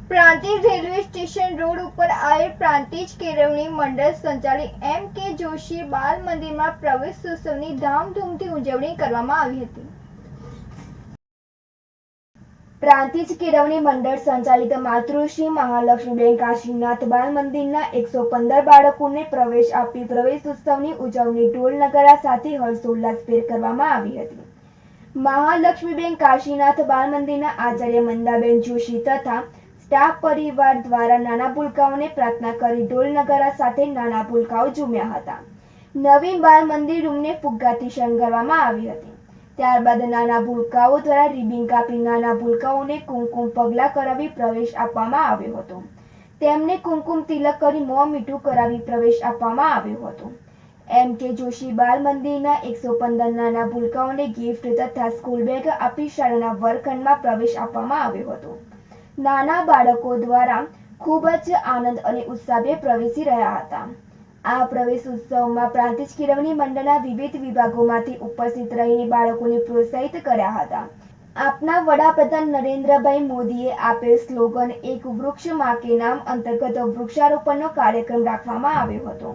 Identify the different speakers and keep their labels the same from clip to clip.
Speaker 1: Prantij railway station road ઉપર આવેલ પ્રાંતિજ કેળવણી મંડળ સંચાલિત M.K. જોશી બાલ મંદિરમાં પ્રવેશોત્સવની ધામધૂમથી ઉજવણી કરવામાં આવી હતી. પ્રાંતિજ કેળવણી મંડળ સંચાલિત માતૃશ્રી મહાલક્ષ્મીબેન કાશીનાથ બાલ મંદિરના 115 બાળકોને પ્રવેશ આપી પ્રવેશોત્સવની ઉજવણી ઢોલ નગારા સાથે હર્ષોલ્લાસભેર કરવામાં આવી હતી. મહાલક્ષ્મીબેન કાશીનાથ બાલ મંદિરના આચાર્ય મંદાબેન જોશી તથા સ્ટાફ પરિવાર દ્વારા નાના ભૂલકાઓને પ્રાર્થના કરી ઢોલ નગારા સાથે નાના ભૂલકાઓ ઝૂમ્યા હતા. નવીન બાલ મંદિર રૂમને ફુગ્ગાથી શણગારવામાં આવી હતી. ત્યારબાદ નાના ભૂલકાઓ દ્વારા રિબિન કાપી નાના ભૂલકાઓને કુમકુમ પગલા કરાવી પ્રવેશ આપવામાં આવ્યો હતો. તેમને કુમકુમ તિલક કરી મોં મીઠું કરાવી પ્રવેશ આપવામાં આવ્યો હતો. M.K. જોશી બાલ મંદિરના 115 નાના ભૂલકાઓને ગિફ્ટ તથા સ્કૂલ બેગ આપી શાળાના વર્ગખંડમાં પ્રવેશ આપવામાં આવ્યો હતો. નાના બાળકો દ્વારા ખૂબ જ આનંદ અને ઉત્સાહભેર પ્રવેશી રહ્યા હતા. આ પ્રવેશ ઉત્સવમાં પ્રાંતિજ કેળવણી મંડળના વિવિધ વિભાગોમાંથી ઉપસ્થિત રહીને બાળકોને પ્રોત્સાહિત કર્યા હતા. આપના વડાપ્રધાન નરેન્દ્રભાઈ મોદીએ આપેલ સ્લોગન એક વૃક્ષ માં કે નામ અંતર્ગત વૃક્ષારોપણનો કાર્યક્રમ રાખવામાં આવ્યો હતો.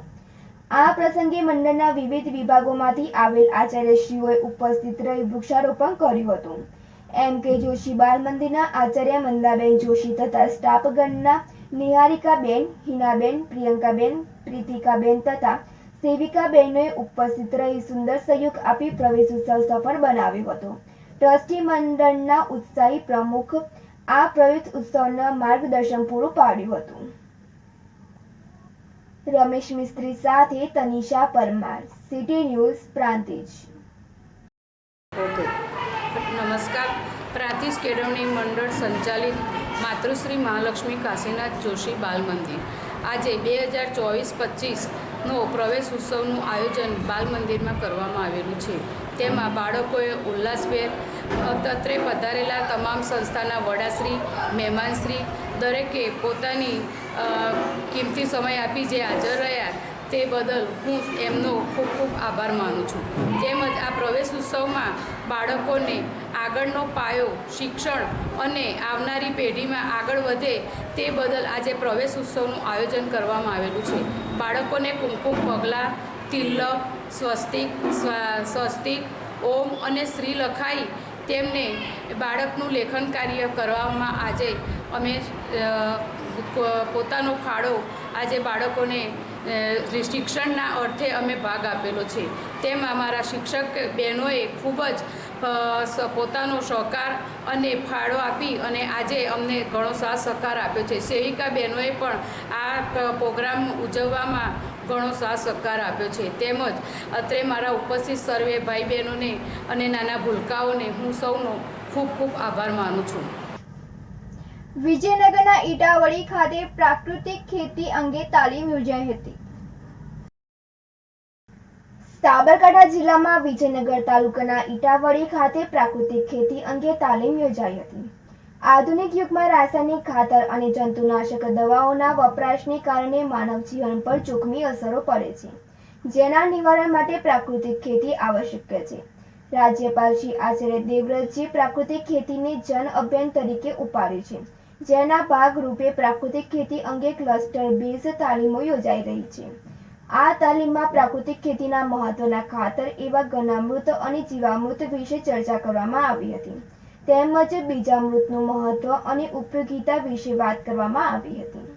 Speaker 1: આ પ્રસંગે મંડળના વિવિધ વિભાગોમાંથી આવેલ આચાર્યશ્રીઓએ ઉપસ્થિત રહી વૃક્ષારોપણ કર્યું હતું. M.K. જોશી બાલ મંદિરના આચાર્ય મંદાબેન જોશી તથા સ્ટાફગણના નિહારિકાબેન, હિનાબેન, પ્રિયંકાબેન, પ્રીતિકાબેન તથા સેવિકાબેનોએ ઉપસ્થિત રહી સુંદર સહયોગ આપી પ્રવેશ ઉત્સવ સફળ બનાવ્યો હતો. ટ્રસ્ટી મંડળના ઉત્સાહી પ્રમુખ આ પ્રવેશ ઉત્સવના માર્ગદર્શન પૂરું પાડ્યું હતું. રમેશ મિસ્ત્રી સાથે તનિષા પરમાર, સિટી ન્યૂઝ, પ્રાંતિજ.
Speaker 2: નમસ્કાર. પ્રાંતિજ કેળવણી મંડળ સંચાલિત માતૃશ્રી મહાલક્ષ્મી કાશીનાથ જોશી બાલ મંદિર આજે 2024-25નો પ્રવેશ ઉત્સવનું આયોજન બાલ મંદિરમાં કરવામાં આવેલું છે. તેમાં બાળકોએ ઉલ્લાસભેર અત્રે પધારેલા તમામ સંસ્થાના વડાશ્રી, મહેમાનશ્રી દરેકે પોતાની કિંમતી સમય આપી જે હાજર રહ્યા તે બદલ હું એમનો ખૂબ ખૂબ આભાર માનું છું. તેમજ આ પ્રવેશ ઉત્સવમાં બાળકોને આગળનો પાયો, શિક્ષણ અને આવનારી પેઢીમાં આગળ વધે તે બદલ આજે પ્રવેશ ઉત્સવનું આયોજન કરવામાં આવેલું છે. બાળકોને કુમકુમ પગલાં, તિલક, સ્વસ્તિક, ઓમ અને શ્રી લખાઈ તેમને બાળકનું લેખન કાર્ય કરવામાં આજે અમે પોતાનો ફાળો આજે બાળકોને શિક્ષણના અર્થે અમે ભાગ આપેલો છે. તેમાં અમારા શિક્ષક બહેનોએ ખૂબ જ પોતાનો સહકાર અને ફાળો આપી અને આજે અમને ઘણો સાથ સહકાર આપ્યો છે. સેવિકા બહેનોએ પણ આ પ્રોગ્રામ ઉજવવામાં ઘણો સાથ સહકાર આપ્યો છે. તેમજ અત્રે મારા ઉપસ્થિત સર્વે ભાઈ બહેનોને અને નાના ભૂલકાઓને હું સૌનો ખૂબ ખૂબ આભાર માનું છું.
Speaker 1: વિજયનગરના ઈટાવળી ખાતે પ્રાકૃતિક ખેતી અંગે તાલીમ યોજાઈ હતી. સાબરકાંઠા જિલ્લામાં વિજયનગર તાલુકાના ઈટાવળી ખાતે પ્રાકૃતિક ખેતી અંગે તાલીમ યોજાઈ હતી. આધુનિક યુગમાં રાસાયણિક ખાતર અને જંતુનાશક દવાઓના વપરાશને કારણે માનવ જીવન પર જોખમી અસરો પડે છે, જેના નિવારણ માટે પ્રાકૃતિક ખેતી આવશ્યક છે. રાજ્યપાલ શ્રી આચાર્ય દેવવ્રતજી પ્રાકૃતિક ખેતીને જન અભિયાન તરીકે ઉપાડ્યું છે, જેના ભાગરૂપે પ્રાકૃતિક ખેતી અંગે ક્લસ્ટર બેઝ તાલીમો યોજાઈ રહી છે. આ તાલીમમાં પ્રાકૃતિક ખેતીના મહત્વના ખાતર એવા ઘનામૃત અને જીવામૃત વિશે ચર્ચા કરવામાં આવી હતી. તેમજ બીજામૃતનું મહત્વ અને ઉપયોગિતા વિશે વાત કરવામાં આવી હતી.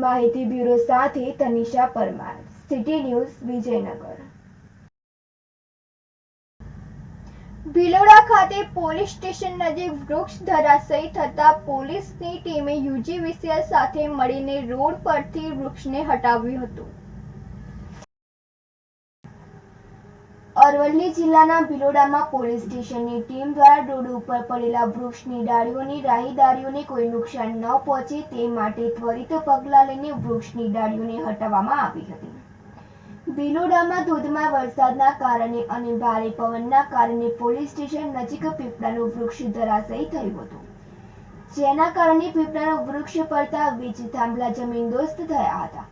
Speaker 1: માહિતી બ્યુરો સાથે તનિષા પરમાર, સિટી ન્યૂઝ, વિજયનગર. ભિલોડા ખાતે પોલીસ સ્ટેશન નજીક વૃક્ષ ધરાશયી થતા પોલીસની ટીમે UGVCL સાથે મળીને રોડ પરથી વૃક્ષને હટાવ્યું હતું. અરવલ્લી જિલ્લાના ભિલોડામાં પોલીસ સ્ટેશનની ટીમ દ્વારા રોડ ઉપર પડેલા વૃક્ષની ડાળીઓની રાહદારીઓને કોઈ નુકસાન ન પહોંચે તે માટે ત્વરિત પગલાં લઈને વૃક્ષની ડાળીઓને હટાવવામાં આવી હતી. ભિલોડામાં ધોધમાર વરસાદના કારણે અને ભારે પવનના કારણે પોલીસ સ્ટેશન નજીક પીપળાનું વૃક્ષ ધરાશયી થયું હતું, જેના કારણે પીપળાનું વૃક્ષ પડતા વીજ થાંભલા જમીનદોસ્ત થયા હતા.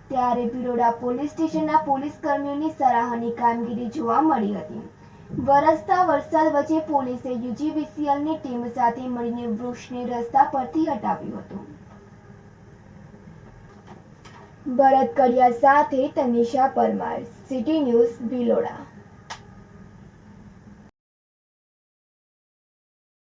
Speaker 1: ત્યારે ભિલોડા પોલીસ સ્ટેશનના પોલીસ કર્મીઓની સરાહનીય કામગીરી જોવા મળી હતી. વરસતા વરસાદ વચ્ચે પોલીસે યુજીવીસીએલની ટીમ સાથે મળીને વૃક્ષને રસ્તા પરથી હટાવ્યું હતું. ભરત કડિયા સાથે તનિષા પરમાર, સિટી ન્યૂઝ, ભિલોડા.